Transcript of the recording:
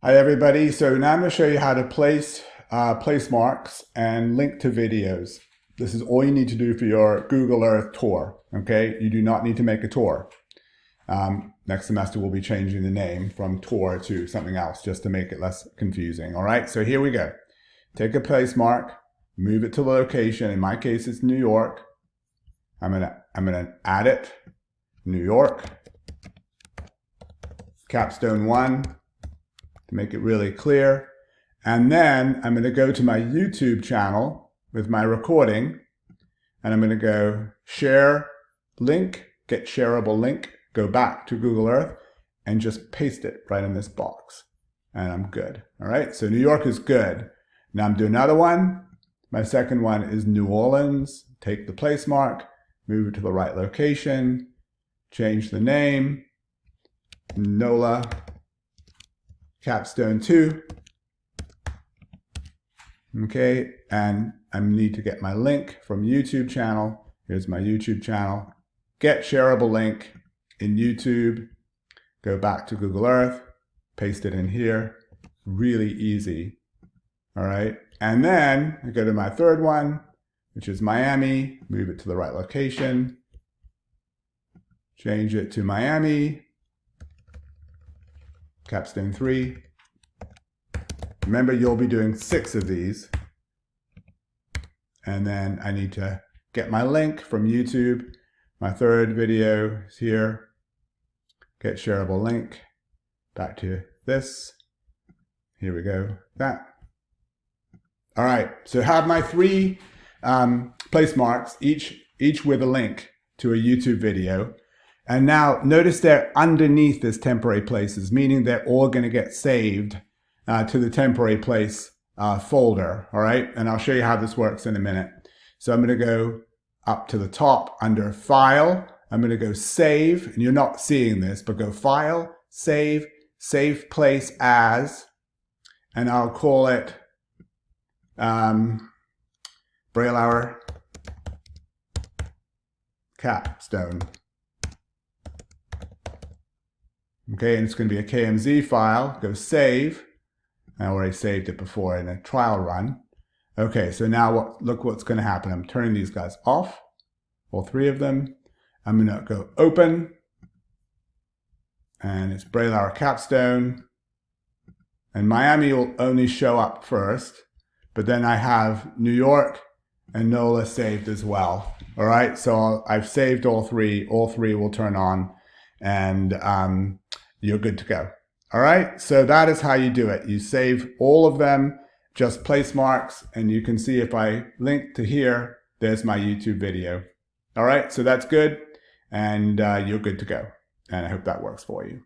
Hi everybody, so now I'm going to show you how to place marks and link to videos. This is all you need to do for your Google Earth tour, okay? You do not need to make a tour. Next semester we'll be changing the name from tour to something else just to make it less confusing, all right? So here we go. Take a place mark, move it to the location. In my case it's New York. I'm gonna add it, New York, capstone 1. To make it really clear. And then I'm going to go to my YouTube channel with my recording, and I'm going to go share link, get shareable link, go back to Google Earth, and just paste it right in this box. And I'm good. All right, so New York is good. Now I'm doing another one. My second one is New Orleans. Take the place mark, move it to the right location, change the name, NOLA, capstone 2. Okay, and I need to get my link from YouTube channel. Here's my YouTube channel. Get shareable link in YouTube. Go back to Google Earth, paste it in here. Really easy. All right, and then I go to my third one, which is Miami. Move it to the right location. Change it to Miami. Capstone 3. Remember, you'll be doing 6 of these. And then I need to get my link from YouTube. My third video is here. Get shareable link. Back to this. Here we go. That. All right. So have my 3 place marks, each with a link to a YouTube video. And now notice they're underneath this temporary places, meaning they're all going to get saved to the temporary place folder. All right. And I'll show you how this works in a minute. So I'm going to go up to the top under File. I'm going to go Save. And you're not seeing this, but go File, Save, Save Place As. And I'll call it Braille Hour Capstone. Okay, and it's going to be a KMZ file. Go Save. I already saved it before in a trial run. Okay, so now look what's going to happen. I'm turning these guys off, all 3 of them. I'm going to go Open, and it's Braille Hour Capstone. And Miami will only show up first, but then I have New York and NOLA saved as well. All right, so I've saved all 3. All 3 will turn on, and you're good to go. All right, so that is how you do it. You save all of them, just place marks, and you can see if I link to here, there's my YouTube video. All right, so that's good, and you're good to go. And I hope that works for you.